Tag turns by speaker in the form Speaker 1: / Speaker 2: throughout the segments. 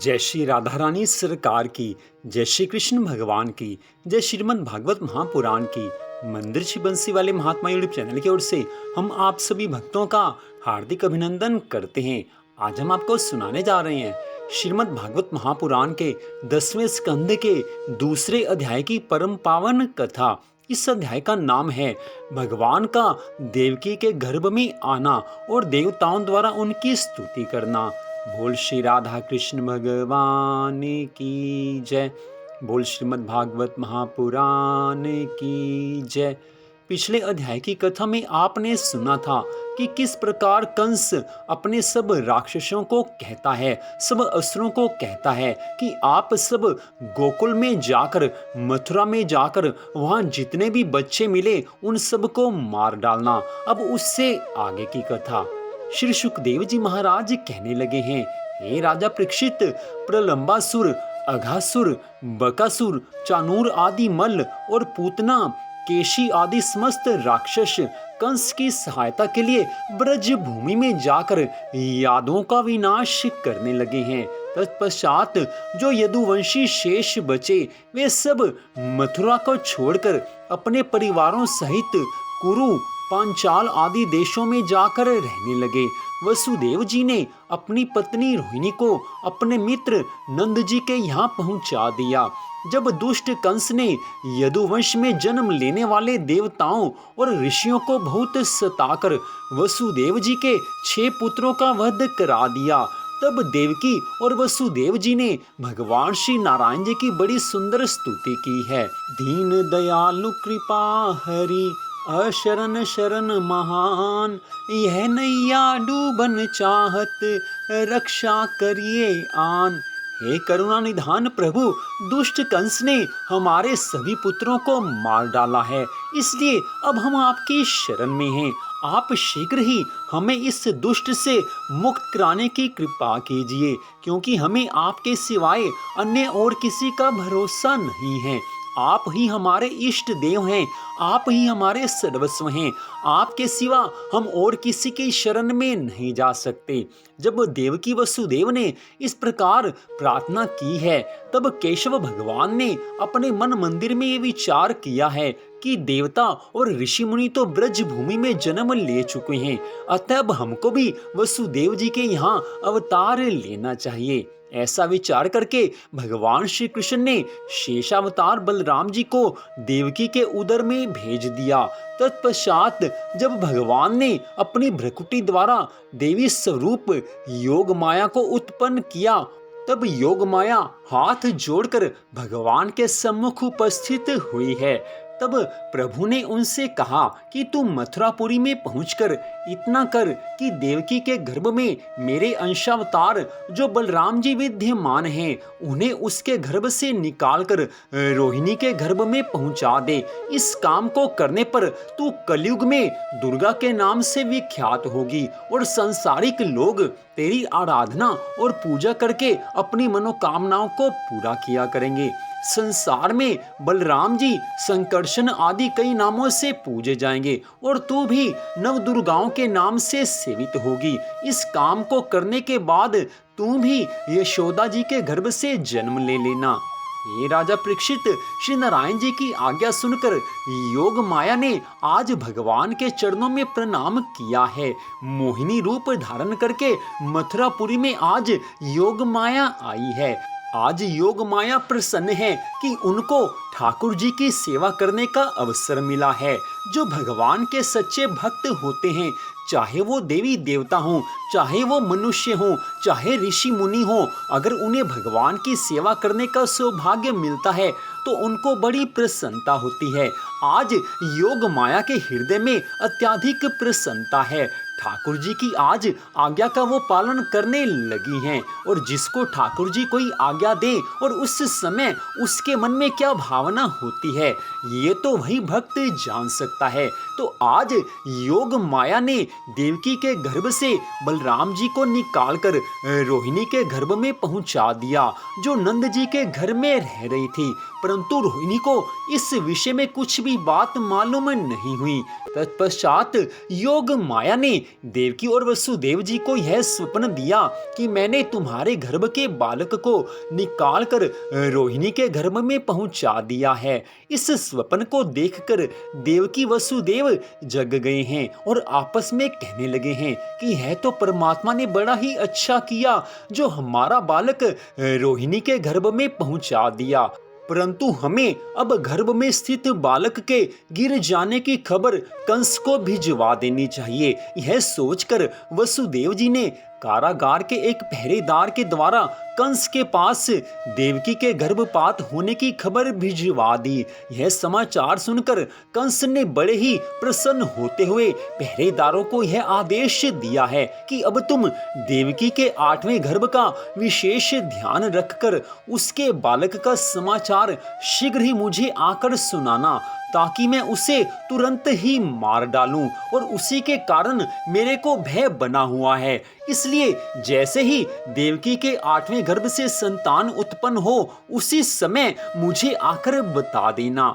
Speaker 1: जय श्री राधा रानी सरकार की, जय श्री कृष्ण भगवान की, जय श्रीमद् भागवत महापुराण की। मंदिर श्री बंसी वाले महात्मा यूट्यूब चैनल की ओर से हम आप सभी भक्तों का हार्दिक अभिनंदन करते हैं। आज हम आपको सुनाने जा रहे हैं श्रीमद् भागवत महापुराण के 10वें स्कंद के दूसरे अध्याय की परम पावन कथा। इस अध्याय का नाम है भगवान का देवकी के गर्भ में आना और देवताओं द्वारा उनकी स्तुति करना। बोल श्री राधा कृष्ण भगवान की जय। बोल श्रीमद् भागवत महापुराण की जय। पिछले अध्याय की कथा में आपने सुना था कि किस प्रकार कंस अपने सब राक्षसों को कहता है, सब असुरों को कहता है कि आप सब गोकुल में जाकर, मथुरा में जाकर वहां जितने भी बच्चे मिले उन सब को मार डालना। अब उससे आगे की कथा। श्री सुखदेव जी महाराज कहने लगे हैं, हे राजा परीक्षित, प्रलंबासुर, अघासुर, बकासुर, चाणूर आदि मल्ल और पूतना, केशी आदि समस्त राक्षस कंस की सहायता के लिए ब्रज भूमि में जाकर यादवों का विनाश करने लगे हैं। तत्पश्चात जो यदुवंशी शेष बचे वे सब मथुरा को छोड़कर अपने परिवारों सहित कुरु, पांचाल आदि देशों में जाकर रहने लगे। वसुदेव जी ने अपनी पत्नी रोहिणी को अपने मित्र नंद जी के यहाँ पहुंचा दिया। जब दुष्ट कंस ने यदुवंश में जन्म लेने वाले देवताओं और ऋषियों को बहुत सताकर वसुदेव जी के 6 पुत्रों का वध करा दिया, तब देवकी और वसुदेव जी ने भगवान श्री नारायण जी की बड़ी सुंदर स्तुति की है। दीन दयालु कृपा हरि, अशरण शरण महान, यह नैया डूबन चाहत, रक्षा करिए आन। हे करुणा निधान प्रभु, दुष्ट कंस ने हमारे सभी पुत्रों को मार डाला है, इसलिए अब हम आपकी शरण में हैं। आप शीघ्र ही हमें इस दुष्ट से मुक्त कराने की कृपा कीजिए, क्योंकि हमें आपके सिवाय अन्य और किसी का भरोसा नहीं है। आप ही हमारे इष्ट देव हैं, आप ही हमारे सर्वस्व हैं। आपके सिवा हम और किसी की शरण में नहीं जा सकते। जब देवकी वसुदेव ने इस प्रकार प्रार्थना की है, तब केशव भगवान ने अपने मन मंदिर में ये विचार किया है कि देवता और ऋषि मुनि तो ब्रज भूमि में जन्म ले चुके हैं, अतः अब हमको भी वसुदेव जी के यहाँ अवतार लेना चाहिए। ऐसा विचार करके भगवान श्री कृष्ण ने शेषावतार बलराम जी को देवकी के उदर में भेज दिया। तत्पश्चात जब भगवान ने अपनी भ्रकुटी द्वारा देवी स्वरूप योग माया को उत्पन्न किया, तब योग माया हाथ जोड़कर भगवान के सम्मुख उपस्थित हुई है। तब प्रभु ने उनसे कहा कि तू मथुरापुरी में पहुंचकर इतना कर कि देवकी के गर्भ में मेरे अंशावतार जो बलराम जी विद्यमान हैं, उन्हें उसके गर्भ से निकालकर रोहिणी के गर्भ में पहुंचा दे। इस काम को करने पर तू कलयुग में दुर्गा के नाम से विख्यात होगी और संसारिक लोग तेरी आराधना और पूजा करके अपनी मनोकामनाओं को पूरा किया करेंगे। संसार में बलराम जी संकर्षण आदि कई नामों से पूजे जाएंगे और तू भी नव दुर्गाओं के नाम से सेवित होगी। इस काम को करने के बाद तू भी यशोदा जी के गर्भ से जन्म ले लेना। ये राजा परीक्षित, श्री नारायण जी की आज्ञा सुनकर योग माया ने आज भगवान के चरणों में प्रणाम किया है। मोहिनी रूप धारण करके मथुरापुरी में आज योग माया आई है। आज योग माया प्रसन्न है कि उनको ठाकुर जी की सेवा करने का अवसर मिला है। जो भगवान के सच्चे भक्त होते हैं, चाहे वो देवी देवता हों, चाहे वो मनुष्य हों, चाहे ऋषि मुनि हों, अगर उन्हें भगवान की सेवा करने का सौभाग्य मिलता है तो उनको बड़ी प्रसन्नता होती है। आज योग माया के हृदय में अत्यधिक प्रसन्नता है। ठाकुर जी की आज आज्ञा का वो पालन करने लगी हैं, और जिसको ठाकुर जी कोई आज्ञा दे और उस समय उसके मन में क्या भावना होती है, ये तो वही भक्त जान सकता है। तो आज योग माया ने देवकी के गर्भ से बलराम जी को निकालकर रोहिणी के गर्भ में पहुंचा दिया, जो नंद जी के घर में रह रही थी। परंतु रोहिणी को इस विषय में कुछ भी बात मालूम नहीं हुई। तत्पश्चात योग माया ने देवकी और वसुदेव जी को यह स्वप्न दिया कि मैंने तुम्हारे गर्भ के बालक को निकालकर रोहिणी के गर्भ में पहुंचा दिया है। इस स्वप्न को देखकर देवकी वसुदेव जग गए हैं और आपस में कहने लगे हैं कि यह तो परमात्मा ने बड़ा ही अच्छा किया जो हमारा बालक रोहिणी के गर्भ में पहुंचा दिया, परंतु हमें अब गर्भ में स्थित बालक के गिर जाने की खबर कंस को भिजवा देनी चाहिए। यह सोचकर वसुदेव जी ने कारागार के एक पहरेदार के द्वारा कंस के पास देवकी के गर्भपात होने की खबर भिजवा दी। यह समाचार सुनकर कंस ने बड़े ही प्रसन्न होते हुए पहरेदारों को यह आदेश दिया है कि अब तुम देवकी के 8वें गर्भ का विशेष ध्यान रखकर उसके बालक का समाचार शीघ्र ही मुझे आकर सुनाना, ताकि मैं उसे तुरंत ही मार डालूं और उसी के कारण मेरे को भय बना हुआ है। इसलिए जैसे ही देवकी के 8वें गर्भ से संतान उत्पन्न हो उसी समय मुझे आकर बता देना।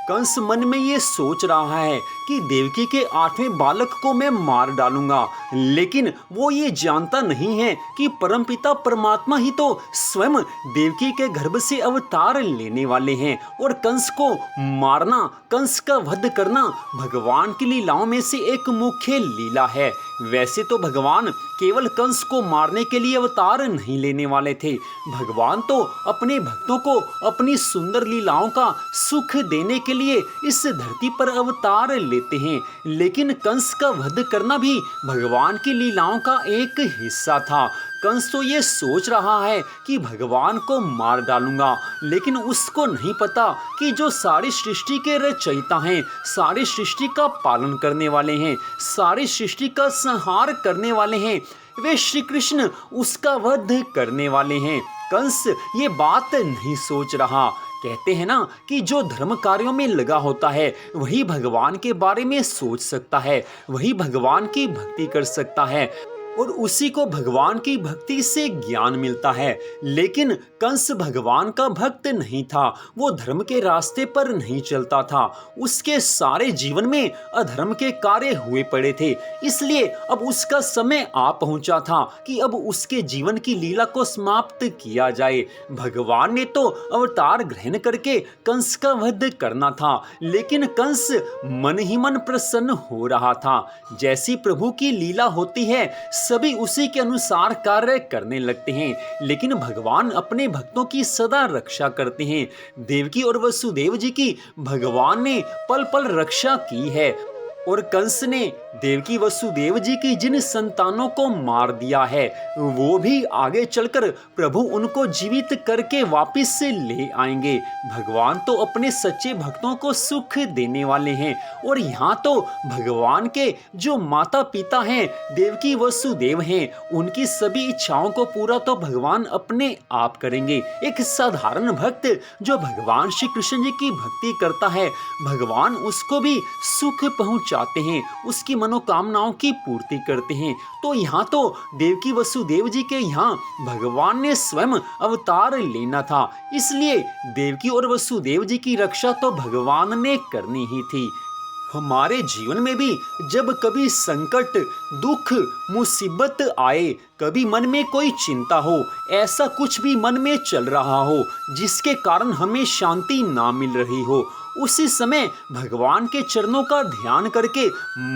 Speaker 1: कंस मन में ये सोच रहा है कि देवकी के 8वें बालक को मैं मार डालूंगा, लेकिन वो ये जानता नहीं है कि परमपिता परमात्मा ही तो स्वयं देवकी के गर्भ से अवतार लेने वाले हैं और कंस को मारना, कंस का वध करना भगवान की लीलाओं में से एक मुख्य लीला है। वैसे तो भगवान केवल कंस को मारने के लिए अवतार नहीं लेने वाले थे, भगवान तो अपने भक्तों को अपनी सुंदर लीलाओं का सुख देने के लिए इस धरती पर अवतार लेते हैं। लेकिन कंस का वध करना भी भगवान की लीलाओं का एक हिस्सा था। कंस तो ये सोच रहा है कि भगवान को मार डालूंगा, लेकिन उसको नहीं पता कि जो सारी सृष्टि के रचयिता हैं, सारी सृष्टि का पालन करने वाले हैं, सारी सृष्टि का संहार करने वाले हैं, वे श्री कृष्ण उसका वध करने वाले हैं। कंस ये बात नहीं सोच रहा। कहते हैं ना कि जो धर्म कार्यों में लगा होता है वही भगवान के बारे में सोच सकता है, वही भगवान की भक्ति कर सकता है और उसी को भगवान की भक्ति से ज्ञान मिलता है। लेकिन कंस भगवान का भक्त नहीं था, वो धर्म के रास्ते पर नहीं चलता था, उसके सारे जीवन में अधर्म के कार्य हुए पड़े थे। इसलिए अब उसका समय आ पहुंचा था कि अब उसके जीवन की लीला को समाप्त किया जाए। भगवान ने तो अवतार ग्रहण करके कंस का वध करना था, लेकिन कंस मन ही मन प्रसन्न हो रहा था। जैसी प्रभु की लीला होती है सभी उसी के अनुसार कार्य करने लगते हैं, लेकिन भगवान अपने भक्तों की सदा रक्षा करते हैं। देवकी और वसुदेव जी की भगवान ने पल पल रक्षा की है और कंस ने देवकी वसुदेव जी की जिन संतानों को मार दिया है वो भी आगे चलकर प्रभु उनको जीवित करके वापस से ले आएंगे। भगवान तो अपने सच्चे भक्तों को सुख देने वाले हैं और यहाँ तो भगवान के जो माता पिता हैं देवकी वसुदेव हैं, उनकी सभी इच्छाओं को पूरा तो भगवान अपने आप करेंगे। एक साधारण भक्त जो भगवान श्री कृष्ण जी की भक्ति करता है भगवान उसको भी सुख पहुंचाते हैं, उसकी मनोकामनाओं की पूर्ति करते हैं। तो यहाँ तो देवकी वसुदेव जी के यहाँ भगवान ने स्वयं अवतार लेना था, इसलिए देवकी और वसुदेव जी की रक्षा तो भगवान ने करनी ही थी। हमारे जीवन में भी जब कभी संकट, दुख, मुसीबत आए, कभी मन में कोई चिंता हो, ऐसा कुछ भी मन में चल रहा हो जिसके कारण हमें शांति ना मिल रही हो, उसी समय भगवान के चरणों का ध्यान करके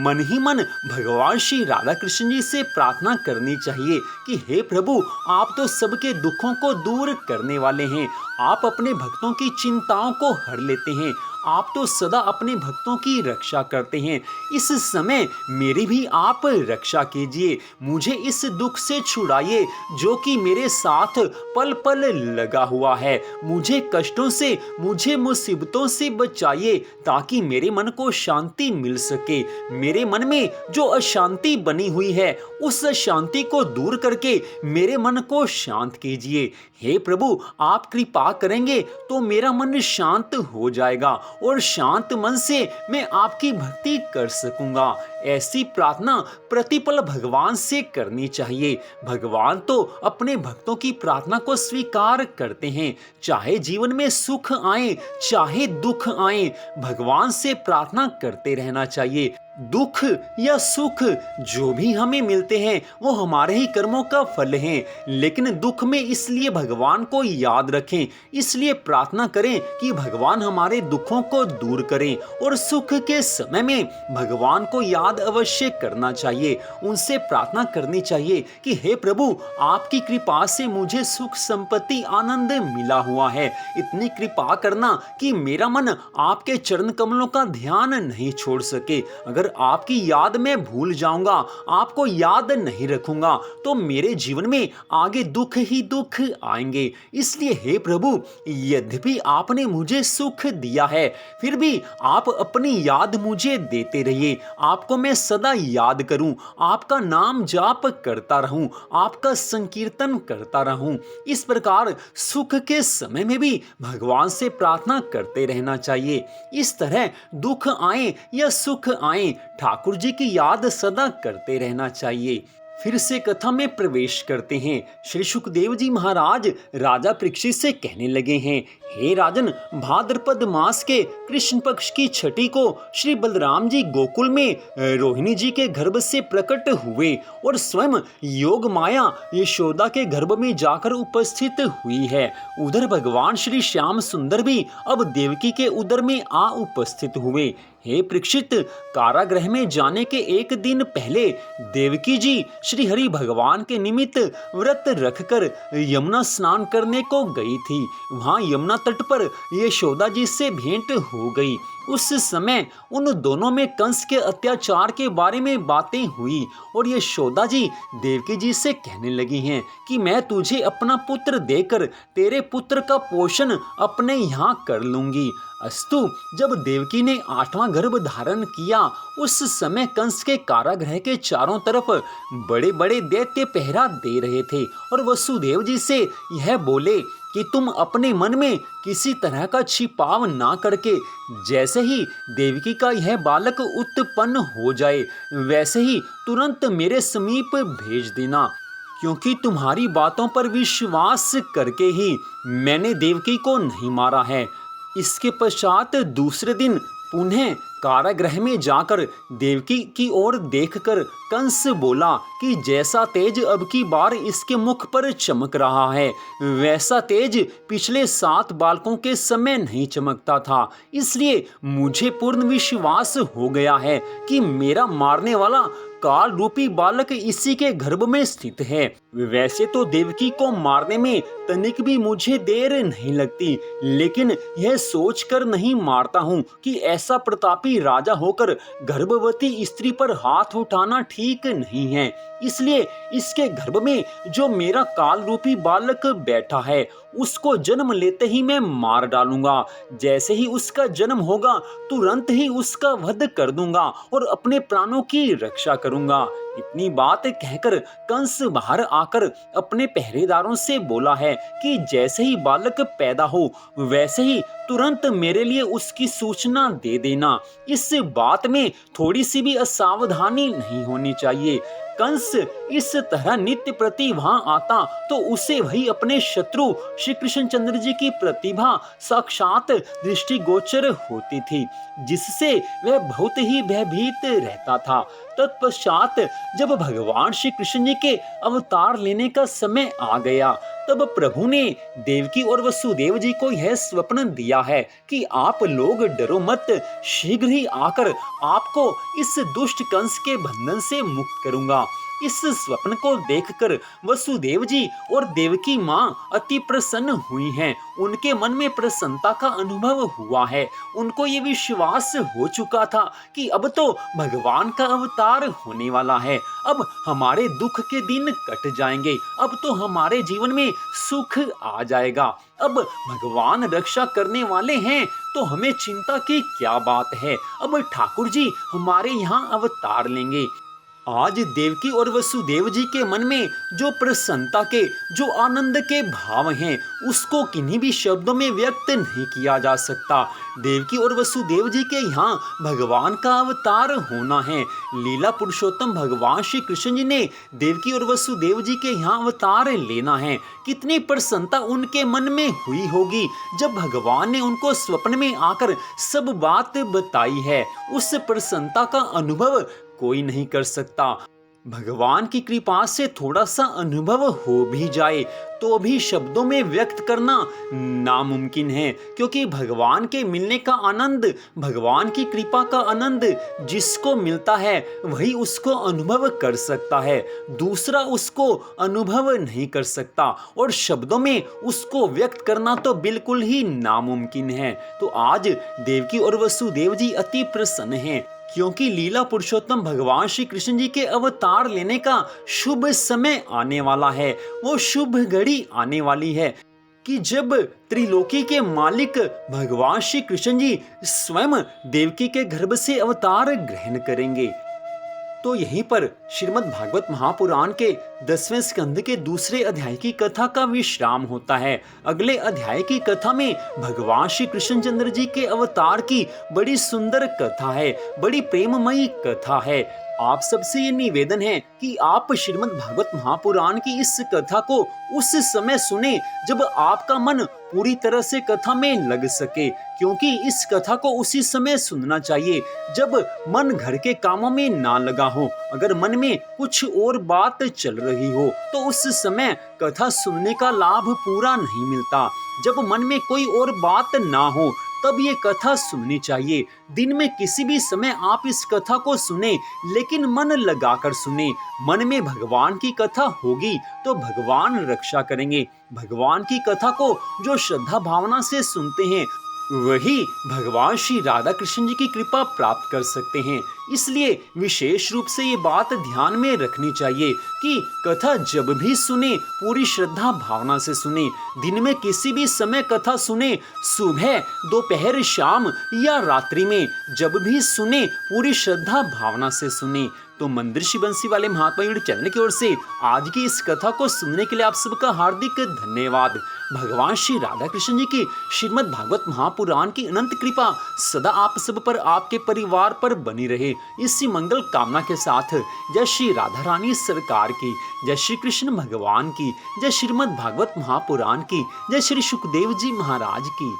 Speaker 1: मन ही मन भगवान श्री राधा कृष्ण जी से प्रार्थना करनी चाहिए कि हे प्रभु, आप तो सबके दुखों को दूर करने वाले हैं, आप अपने भक्तों की चिंताओं को हर लेते हैं, आप तो सदा अपने भक्तों की रक्षा करते हैं। इस समय मेरी भी आप रक्षा कीजिए, मुझे इस दुख से छुड़ाइए जो कि मेरे साथ पल पल लगा हुआ है, मुझे कष्टों से, मुझे मुसीबतों से बचाइए ताकि मेरे मन को शांति मिल सके। मेरे मन में जो अशांति बनी हुई है उस अशांति को दूर करके मेरे मन को शांत कीजिए। हे प्रभु, आप कृपा करेंगे तो मेरा मन शांत हो जाएगा और शांत मन से मैं आपकी भक्ति कर सकूंगा। ऐसी प्रार्थना प्रतिपल भगवान से करनी चाहिए। भगवान तो अपने भक्तों की प्रार्थना को स्वीकार करते हैं। चाहे जीवन में सुख आए चाहे दुख आए, भगवान से प्रार्थना करते रहना चाहिए। दुख या सुख जो भी हमें मिलते हैं वो हमारे ही कर्मों का फल हैं, लेकिन दुख में इसलिए भगवान को याद रखें, इसलिए प्रार्थना करें कि भगवान हमारे दुखों को दूर करें। और सुख के समय में भगवान को याद अवश्य करना चाहिए, उनसे प्रार्थना करनी चाहिए कि हे प्रभु, आपकी कृपा से मुझे सुख संपत्ति आनंद मिला हुआ है। इतनी कृपा करना कि मेरा मन आपके चरण कमलों का ध्यान नहीं छोड़ सके। अगर आपकी याद में भूल जाऊंगा, आपको याद नहीं रखूंगा, तो मेरे जीवन में आगे दुख ही दुख आएंगे। इसलिए हे प्रभु, यद्यपि आपने मुझे सुख दिया है, फिर भी आप अपनी याद मुझे देते रहिए। आपको मैं सदा याद करूं, आपका नाम जाप करता रहूं, आपका संकीर्तन करता रहूं। इस प्रकार सुख के समय में भी भगवान से प्रार्थना करते रहना चाहिए। इस तरह दुख आए या सुख आए, ठाकुर जी की याद सदा करते रहना चाहिए। फिर से कथा में प्रवेश करते हैं। श्री सुखदेव जी महाराज राजा परीक्षित से कहने लगे हैं, हे राजन, भाद्रपद मास के कृष्ण पक्ष की छठी को श्री बलराम जी गोकुल में रोहिणी जी के गर्भ से प्रकट हुए और स्वयं योग माया यशोदा के गर्भ में जाकर उपस्थित हुई है। उधर भगवान श्री श्याम सुंदर भी अब देवकी के उदर में आ उपस्थित हुए। हे परीक्षित, कारागृह में जाने के एक दिन पहले देवकी जी श्री हरि भगवान के निमित्त व्रत रखकर यमुना स्नान करने को गई थी। वहां यमुना तट पर यशोदा जी से भेंट हो गई। उस समय उन दोनों में कंस के अत्याचार के बारे में बातें हुई और यशोदा जी देवकी जी से कहने लगी हैं कि मैं तुझे अपना पुत्र देकर तेरे पुत्र का पोषण अपने यहाँ कर लूंगी। अस्तु, जब देवकी ने 8वां गर्भ धारण किया, उस समय कंस के कारागृह के चारों तरफ बड़े बड़े दैत्य पहरा दे रहे थे और वसुदेव जी से यह बोले कि तुम अपने मन में किसी तरह का छिपाव ना करके जैसे ही देवकी का यह बालक उत्पन्न हो जाए वैसे ही तुरंत मेरे समीप भेज देना, क्योंकि तुम्हारी बातों पर विश्वास करके ही मैंने देवकी को नहीं मारा है। इसके पश्चात दूसरे दिन पुनः कारागृह में जाकर देवकी की ओर देखकर कंस बोला कि जैसा तेज अब की बार इसके मुख पर चमक रहा है, वैसा तेज पिछले 7 बालकों के समय नहीं चमकता था। इसलिए मुझे पूर्ण विश्वास हो गया है कि मेरा मारने वाला काल रूपी बालक इसी के गर्भ में स्थित है। वैसे तो देवकी को मारने में तनिक भी मुझे देर नहीं लगती, लेकिन यह सोचकर नहीं मारता हूँ कि ऐसा प्रतापी राजा होकर गर्भवती स्त्री पर हाथ उठाना ठीक नहीं है। इसलिए इसके गर्भ में जो मेरा काल रूपी बालक बैठा है उसको जन्म लेते ही मैं मार डालूंगा। जैसे ही उसका जन्म होगा तुरंत ही उसका वध कर दूंगा और अपने प्राणों की रक्षा करूंगा। इतनी बात कहकर कंस बाहर आकर अपने पहरेदारों से बोला है कि जैसे ही बालक पैदा हो वैसे ही तुरंत मेरे लिए उसकी सूचना दे देना। इस बात में थोड़ी सी भी असावधानी नहीं होनी चाहिए। कंस इस तरह नित्य प्रति वहां आता तो उसे वही अपने शत्रु श्री कृष्णचंद्र जी की प्रतिभा साक्षात दृष्टिगोचर होती थी, जिससे वह बहुत ही भयभीत रहता था। तत्पश्चात जब भगवान श्री कृष्ण जी के अवतार लेने का समय आ गया, तब प्रभु ने देवकी और वसुदेव जी को यह स्वप्न दिया है कि आप लोग डरो मत, शीघ्र ही आकर आपको इस दुष्ट कंस के बंधन से मुक्त करूंगा। इस स्वप्न को देखकर वसुदेव जी और देवकी माँ अति प्रसन्न हुई हैं। उनके मन में प्रसन्नता का अनुभव हुआ है। उनको ये विश्वास हो चुका था कि अब तो भगवान का अवतार होने वाला है, अब हमारे दुख के दिन कट जाएंगे, अब तो हमारे जीवन में सुख आ जाएगा। अब भगवान रक्षा करने वाले हैं तो हमें चिंता की क्या बात है। अब ठाकुर जी हमारे यहाँ अवतार लेंगे। आज देवकी और वसुदेव जी के मन में जो प्रसन्नता के, जो आनंद के भाव हैं, उसको किन्हीं भी शब्दों में व्यक्त नहीं किया जा सकता। देवकी और वसुदेव जी के यहाँ भगवान का अवतार होना है। लीला पुरुषोत्तम भगवान श्री कृष्ण जी ने देवकी और वसुदेव जी के यहाँ अवतार लेना है। कितनी प्रसन्नता उनके मन में हुई होगी जब भगवान ने उनको स्वप्न में आकर सब बात बताई है। उस प्रसन्नता का अनुभव कोई नहीं कर सकता। भगवान की कृपा से थोड़ा सा अनुभव हो भी जाए तो भी शब्दों में व्यक्त करना नामुमकिन है, क्योंकि भगवान के मिलने का आनंद, भगवान की कृपा का आनंद जिसको मिलता है वही उसको अनुभव कर सकता है, दूसरा उसको अनुभव नहीं कर सकता, और शब्दों में उसको व्यक्त करना तो बिल्कुल ही नामुमकिन है। तो आज देवकी और वसुदेव जी अति प्रसन्न हैं, क्योंकि लीला पुरुषोत्तम भगवान श्री कृष्ण जी के अवतार लेने का शुभ समय आने वाला है। वो शुभ घड़ी आने वाली है कि जब त्रिलोकी के मालिक भगवान श्री कृष्ण जी स्वयं देवकी के गर्भ से अवतार ग्रहण करेंगे। तो यहीं पर श्रीमद् भागवत महापुराण के 10वें स्कंद के दूसरे अध्याय की कथा का विश्राम होता है। अगले अध्याय की कथा में भगवान श्री कृष्णचंद्र जी के अवतार की बड़ी सुंदर कथा है, बड़ी प्रेममयी कथा है। आप सबसे ये निवेदन है कि आप श्रीमद् भागवत महापुराण की इस कथा को उस समय सुने जब आपका मन पूरी तरह से कथा में लग सके, क्योंकि इस कथा को उसी समय सुनना चाहिए जब मन घर के कामों में ना लगा हो। अगर मन में कुछ और बात चल रही हो तो उस समय कथा सुनने का लाभ पूरा नहीं मिलता। जब मन में कोई और बात ना हो तब ये कथा सुननी चाहिए। दिन में किसी भी समय आप इस कथा को सुने, लेकिन मन लगाकर सुने। मन में भगवान की कथा होगी तो भगवान रक्षा करेंगे। भगवान की कथा को जो श्रद्धा भावना से सुनते हैं वही भगवान श्री राधा कृष्ण जी की कृपा प्राप्त कर सकते हैं। इसलिए विशेष रूप से ये बात ध्यान में रखनी चाहिए कि कथा जब भी सुने पूरी श्रद्धा भावना से सुने। दिन में किसी भी समय कथा सुने, सुबह, दोपहर, शाम या रात्रि में जब भी सुने पूरी श्रद्धा भावना से सुने। तो मंदिर श्री बंसी वाले महात्मा यूट्यूब चैनल की ओर से आज की इस कथा को सुनने के लिए आप सबका हार्दिक धन्यवाद। भगवान श्री राधा कृष्ण जी की श्रीमद् भागवत महापुराण की अनंत कृपा सदा आप सब पर, आपके परिवार पर बनी रहे, इसी मंगल कामना के साथ जय श्री राधा रानी सरकार की, जय श्री कृष्ण भगवान की, जय श्रीमद् भागवत महापुराण की, जय श्री सुखदेव जी महाराज की।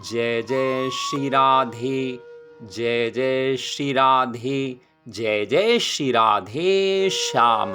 Speaker 1: जय जय श्री राधे, जय जय श्री राधे, जय जय श्री राधे श्याम।